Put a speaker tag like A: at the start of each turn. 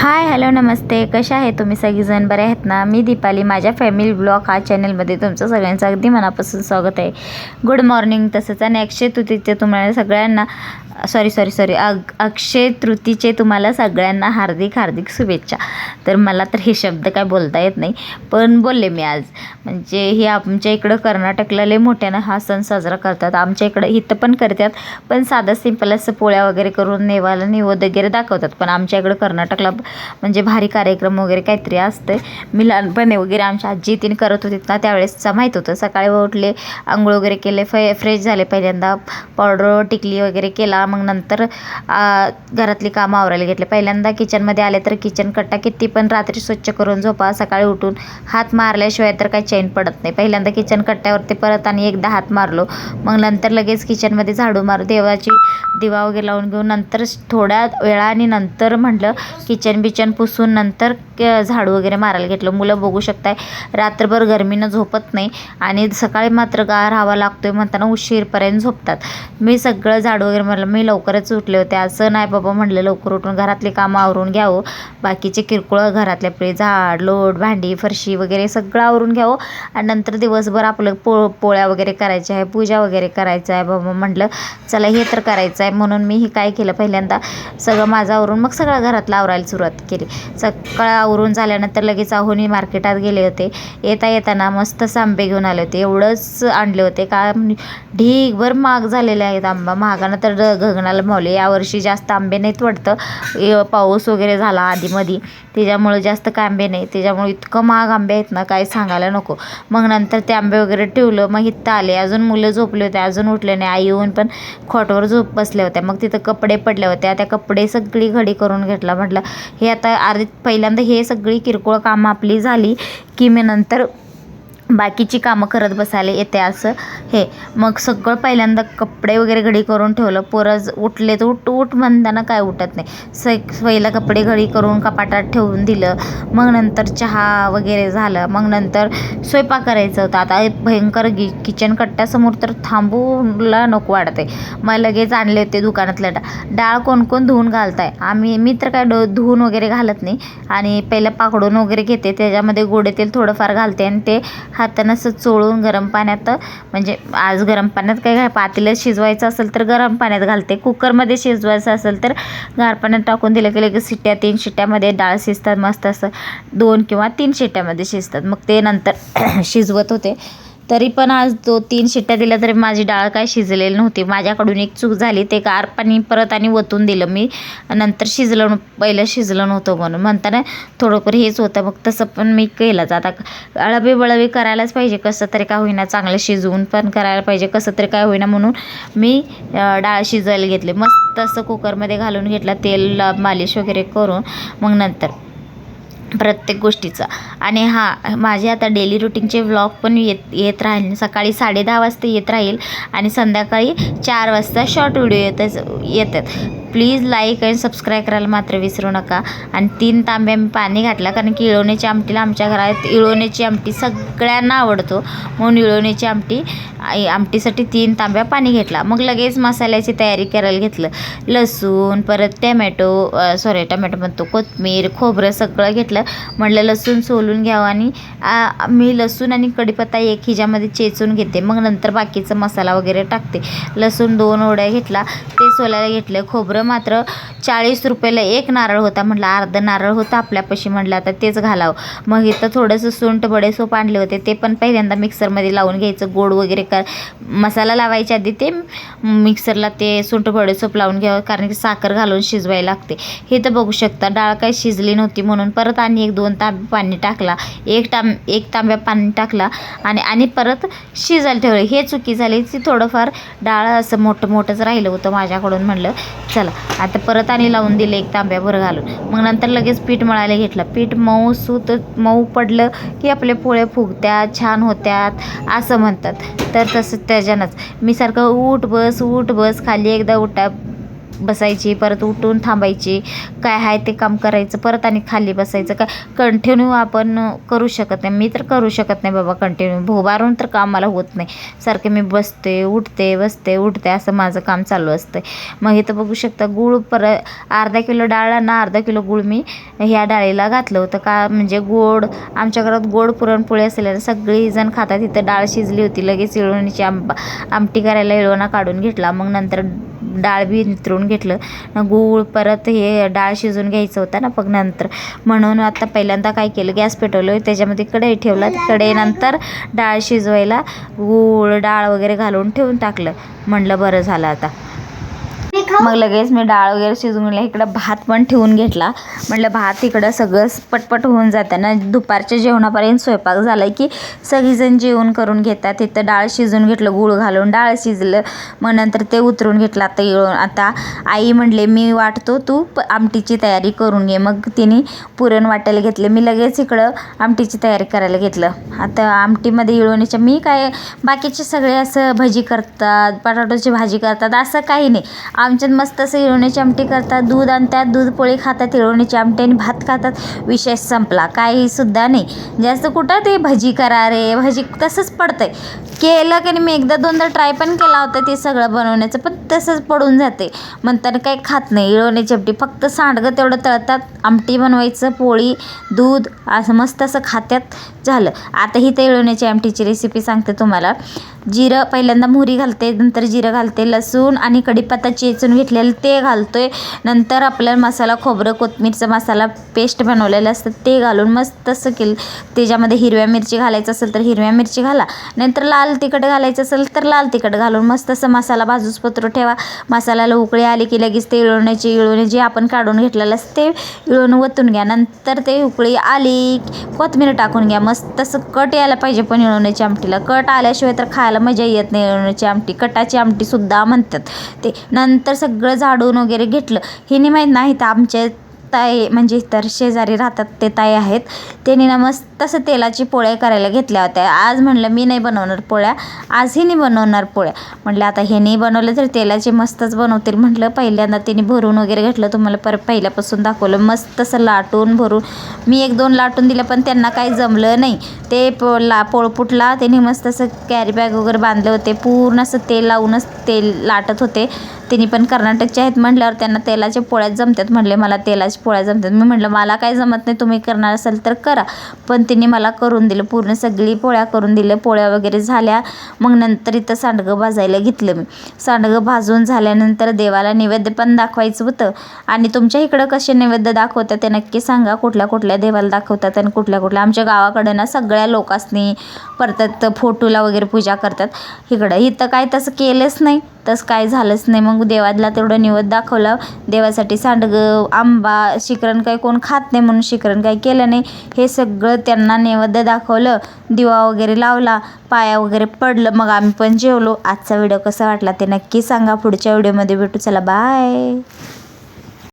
A: Hi hello नमस्ते. कशा आहे तुम्ही सगळीजण? बरे आहेत ना? मी दीपाली. माझ्या फॅमिली ब्लॉग हा चॅनलमध्ये तुमचं सगळ्यांचं अगदी मनापासून स्वागत आहे. Good morning. तसंच आणि अक्षय तृतीयेचे तुम्हाला सगळ्यांना सॉरी अक्षय तृतीयेचे तुम्हाला सगळ्यांना हार्दिक हार्दिक शुभेच्छा. तर मला तर हे शब्द काय बोलता येत नाही, पण बोलले मी आज. म्हणजे हे आमच्या इकडं कर्नाटकला लय मोठ्यानं हा सण साजरा करतात. आमच्या इकडं इथं पण करतात, पण साधं सिंपल असं पोळ्या वगैरे करून नैवेद्य वगैरे दाखवतात. पण आमच्या इकडं कर्नाटकला म्हणजे भारी कार्यक्रम वगैरे काहीतरी असते. मी लहानपणी वगैरे आमच्या आजी तिने करत होती ना, त्यावेळेसचा माहीत होतं. सकाळी उठले, आंघोळ वगैरे केले, फ्रेश झाले, पहिल्यांदा पावडर टिकली वगैरे केला. मग नंतर घरातली कामं आवरायला घेतले. पहिल्यांदा किचनमध्ये आले तर किचन कट्टा किती पण रात्री स्वच्छ करून झोपा, सकाळी उठून हात मारल्याशिवाय तर काही चैन पडत नाही. पहिल्यांदा किचन कट्ट्यावरती परत आणि एकदा हात मारलो. मग नंतर लगेच किचनमध्ये झाडू मारू, देवाची दिवा वगैरे लावून घेऊन नंतर थोड्या वेळाने नंतर म्हटलं किचन बिचन पुसून नंतर झाडू वगैरे मारायला घेतलं. मुलं बघू शकताय रात्रभर गरमीनं झोपत नाही आणि सकाळी मात्र गार हवा लागतोय म्हणताना उशीरपर्यंत झोपतात. मी सगळं झाडू वगैरे मारलं. मी लवकरच उठले होते. असं नाही बाबा म्हटलं लवकर उठून घरातली कामं आवरून घ्यावं, बाकीचे किरकोळ घरातले आपले झाड लोट भांडी फरशी वगैरे सगळं आवरून घ्यावं आणि नंतर दिवसभर आपलं पोळ्या वगैरे करायच्या आहे, पूजा वगैरे करायचं आहे. बाबा म्हटलं चला हे तर करायचं आहे. म्हणून मी हे काय केलं, पहिल्यांदा सगळं माझं आवरून मग सगळं घरातलं आवरायला सुरुवात केली. सकाळ आवरून झाल्यानंतर लगेच आहोनी मार्केटात गेले होते. येताना मस्त आंबे घेऊन आले होते. एवढंच आणले होते का ढीगभर महाग झालेले आहेत. आंबा महागानं तर गगनाला मावले. यावर्षी जास्त आंबे नाहीत वाटतं, पाऊस वगैरे झाला आधीमध्ये त्याच्यामुळे जास्त काय आंबे नाही. त्याच्यामुळे इतकं महाग आंबे आहेत ना काय सांगायला नको. मग नंतर ते आंबे वगैरे ठेवलं. मग इथं आले, अजून मुलं झोपले होते, अजून उठले नाही. आई येऊन पण खोटवर झोप बसल्या होत्या. मग तिथं कपडे पडले होते, त्या कपडे सगळी घडी करून घेतला. म्हटलं हे आता पहिल्यांदा हे सगळी किरकोळ कामं आपली झाली की मी नंतर बाकीची कामं करत बसायला येते असं हे. मग सगळं पहिल्यांदा कपडे वगैरे घडी करून ठेवलं. पोरं उठले तर उठ म्हणताना काय उठत नाही. पहिला कपडे घडी करून कपाटात ठेवून दिलं. मग नंतर चहा वगैरे झालं. मग नंतर स्वयंपाक करायचं होतं. आता भयंकर किचन कट्ट्यासमोर तर थांबूला नको वाटते. मग लगेच आणले होते दुकानातलं डाळ. कोण धुवून घालताय? मी तर काय धुवून वगैरे घालत नाही. आणि पहिलं पाकडून वगैरे घेते, त्याच्यामध्ये गोडे तेल थोडंफार घालते आणि ते हातानं असं चोळून गरम पाण्यात, म्हणजे आज गरम पाण्यात काय पातेल्यात शिजवायचं असेल तर गरम पाण्यात घालते, कुकरमध्ये शिजवायचं असेल तर गार पाण्यात टाकून दिलं की लगेच 3 शिट्ट्यामध्ये डाळ शिजतात. मस्त असं 2 किंवा 3 शिट्ट्यामध्ये शिजतात. मग ते नंतर शिजवत होते. तरी पण आज 3 शिट्ट्या दिल्या तरी माझी डाळ काय शिजलेली नव्हती. माझ्याकडून एक चूक झाली, ते गार पाणी परत आणि वतून दिलं मी. नंतर पहिलं शिजलं नव्हतं म्हणून म्हणताना थोडंफार हेच होतं. मग तसं पण मी केलंच. आता अळवी करायलाच पाहिजे, कसं तरी काय होईना, चांगलं शिजवून पण करायला पाहिजे, कसं तरी काय होईना म्हणून मी डाळ शिजवायला घेतली. मस्त असं कुकरमध्ये घालून घेतला, तेल मालिश वगैरे करून. मग नंतर प्रत्येक गोष्टीचा. आणि माझे आता डेली रुटीनचे व्लॉग पण येत राहील. सकाळी 10:30 वाजता येत राहील आणि संध्याकाळी 4 वाजता शॉर्ट व्हिडिओ येतात. प्लीज लाईक आणि सबस्क्राईब करायला मात्र विसरू नका. आणि 3 तांब्या मी पाणी घातला, कारण की इळवण्याची आमटीला आमच्या घरात इळवण्याची आमटी सगळ्यांना आवडतो म्हणून इळवण्याची आमटीसाठी 3 तांब्या पाणी घेतला. मग लगेच मसाल्याची तयारी करायला घेतलं. लसूण, परत टमॅटो म्हणतो, कोथिंबीर, खोबरं सगळं घेतलं. म्हटलं लसूण सोलून घ्यावं आणि मी लसूण आणि कढीपत्ता एक ह्याच्यामध्ये चेचून घेते. मग नंतर बाकीचा मसाला वगैरे टाकते. लसूण 2 ओढ्या घेतला, ते सोलायला घेतलं. खोबरं मात्र 40 रुपयाला 1 नारळ होता. म्हटलं अर्ध नारळ होता आपल्यापाशी, म्हटलं आता तेच घालावं. मग इथं थोडंसं सुंठ बडेसोप आणले होते, ते पण पहिल्यांदा मिक्सरमध्ये लावून घ्यायचं. गोड वगैरे मसाला लावायच्या आधी ते मिक्सरला ते सुंठ बडेसोप लावून घ्यावं, कारण की साखर घालून शिजवायला लागते. हे तर बघू शकता डाळ काही शिजली नव्हती म्हणून परत आणि 1-2 तांबे पाणी टाकला, 1 तांब्या पाणी टाकला आणि परत शिजायला ठेवलं. हे चुकी झाली, ती थोडंफार डाळ असं मोठंच राहिलं होतं माझ्याकडून. म्हटलं चला आता परत आणि लावून दिलं 1 तांब्याभर घालून. मग नंतर लगेच पीठ मळायला घेतलं. पीठ मऊ पडलं की आपले पोळे फुगत्यात, छान होत्यात असं म्हणतात. तर तसं त्याच्यानंच मी सारखं उठ बस खाली एकदा बसायची, परत उठून थांबायची, काय आहे ते काम करायचं, परत आणि खाली बसायचं. काय कंटिन्यू आपण करू शकत नाही. मी तर करू शकत नाही बाबा कंटिन्यू. उभारून तर काम मला होत नाही. सारखे मी बसते उठते बसते उठते असं माझं काम चालू असतं. मग इथं बघू शकता गूळ अर्धा किलो डाळ ना अर्धा किलो गूळ मी ह्या डाळीला घातलं होतं. का म्हणजे गोड, आमच्या घरात गोड पुरणपोळी असलेल्या सगळीजण खातात. इथं डाळ शिजली होती, लगेच इळवणीची आमटी करायला इळवणा काढून घेतला. मग नंतर डाळ बी नितरून घेतलं. गूळ परत हे डाळ शिजून घ्यायचं होतं ना मग नंतर. म्हणून आता पहिल्यांदा काय केलं, गॅस पेटवलं, त्याच्यामध्ये कढई ठेवला. कढईनंतर डाळ शिजवायला गूळ डाळ वगैरे घालून ठेवून टाकलं. म्हणलं बरं झालं आता. मग लगेच मी डाळ वगैरे शिजवून घेतला. इकडं भात पण ठेवून घेतला. म्हटलं भात इकडं सगळं पटपट होऊन जातं ना. दुपारच्या जेवणापर्यंत स्वयंपाक झाला की सगळीजण जेवण करून घेतात. इथं डाळ शिजवून घेतलं, गूळ घालून डाळ शिजलं. मग नंतर ते उतरून घेतलं. आता आई म्हणले मी वाटतो, तू आमटीची तयारी करून घे. मग तिने पुरण वाटायला घेतले. मी लगेच इकडं आमटीची तयारी करायला घेतलं. आता आमटीमध्ये इळवणीच्या मी काय बाकीचे सगळे असं भजी करतात, बटाट्याची भाजी करतात, असं काही नाही. आमच्यात मस्त असं इळवणीची आमटी करतात, दूध आणतात, दूध पोळी खातात, इळवणीची आमटी आणि भात खातात, विषय संपला. काही सुद्धा नाही. जास्त कुठं ते भजी करा रे भजी, तसंच पडतंय. केलं की नाही, मी एकदा दोनदा ट्राय पण केला होता ते सगळं बनवण्याचं, पण तसंच पडून जाते. म्हणताना काही खात नाही इळवणीची आमटी. फक्त सांडगं तेवढं तळतात, आमटी बनवायचं, पोळी दूध असं मस्त असं खात्यात, झालं. आता ही तर इळवणीची आमटीची रेसिपी सांगते तुम्हाला. जिरं पहिल्यांदा मोहरी घालते, नंतर जिरं घालते, लसूण आणि कढीपत्ता चेचून घेतलेलं ते घालतोय. नंतर आपल्याला मसाला, खोबरं कोथिंबीरचा मसाला पेस्ट बनवलेलं असतं ते घालून मस्त असं केलं. त्याच्यामध्ये हिरव्या मिरची घालायचं असेल तर हिरव्या मिरची घाला, नंतर लाल तिखट घालायचं असेल तर लाल तिखट घालून मस्त असं मसाला भाजूस पत्र ठेवा. मसाल्याला उकळी आली की लगेच ते इळवणी जे आपण काढून घेतलेलं असतं ते इळवून वतून घ्या. नंतर ते उकळी आली कोथिंबीर टाकून घ्या. मस्त असं कट यायला पाहिजे. पण इळवणीच्या आमटीला कट आल्याशिवाय तर खायला मजा येत नाही. इळवणीची आमटी कटाची आमटी सुद्धा म्हणतात ते. नंतर सगळं झाडून वगैरे घेतलं. हे नाही माहीत नाही तर आमच्या ताई म्हणजे तर शेजारी राहतात ते ताई आहेत, त्यांनी ना मस्त असं तेलाची पोळ्या करायला घेतल्या होत्या. आज म्हणलं मी नाही बनवणार पोळ्या, आज ही नाही बनवणार पोळ्या. म्हटलं आता हे नाही बनवलं तर तेलाचे मस्तच बनवतील. म्हटलं पहिल्यांदा त्यांनी भरून वगैरे घेतलं, तुम्हाला पहिल्यापासून दाखवलं. मस्त असं लाटून भरून मी 1-2 लाटून दिलं, पण त्यांना काही जमलं नाही. ते पोळपुटला त्यांनी मस्त असं कॅरी बॅग वगैरे बांधले होते, पूर्ण असं तेल लावूनच तेल लाटत होते. त्यांनी पण कर्नाटकचे आहेत म्हटल्यावर त्यांना तेलाच्या पोळ्यात जमतात. म्हटले मला तेलाच्या पोळ्या जमतात. मी म्हटलं मला काय जमत नाही, तुम्ही करणार असाल तर करा. पण त्यांनी मला करून दिलं, पूर्ण सगळी पोळ्या करून दिल्या. पोळ्या वगैरे झाल्या. मग नंतर इथं सांडगं भाजायला घेतलं मी. सांडगं भाजून झाल्यानंतर देवाला नैवेद्य पण दाखवायचं होतं. आणि तुमच्या इकडं कसे नैवेद्य दाखवतात ते नक्की सांगा. कुठल्या कुठल्या देवाला दाखवतात आणि कुठल्या कुठल्या. आमच्या गावाकडं ना सगळ्या लोकांनी परत फोटोला वगैरे पूजा करतात. इथं काय तसं केलंच नाही, तसं काय झालंच नाही. मग देवाला तेवढं नैवेद्य दाखवलं. देवासाठी सांडगं, आंबा, शिकरण काही कोण खात नाही म्हणून शिकरण काही केलं नाही. हे सगळं त्यांना नैवेद्य दाखवलं, दिवा वगैरे लावला, पाया वगैरे पडलं. मग आम्ही पण जेवलो. आजचा व्हिडिओ कसा वाटला ते नक्की सांगा. पुढच्या व्हिडिओमध्ये भेटू. चला बाय.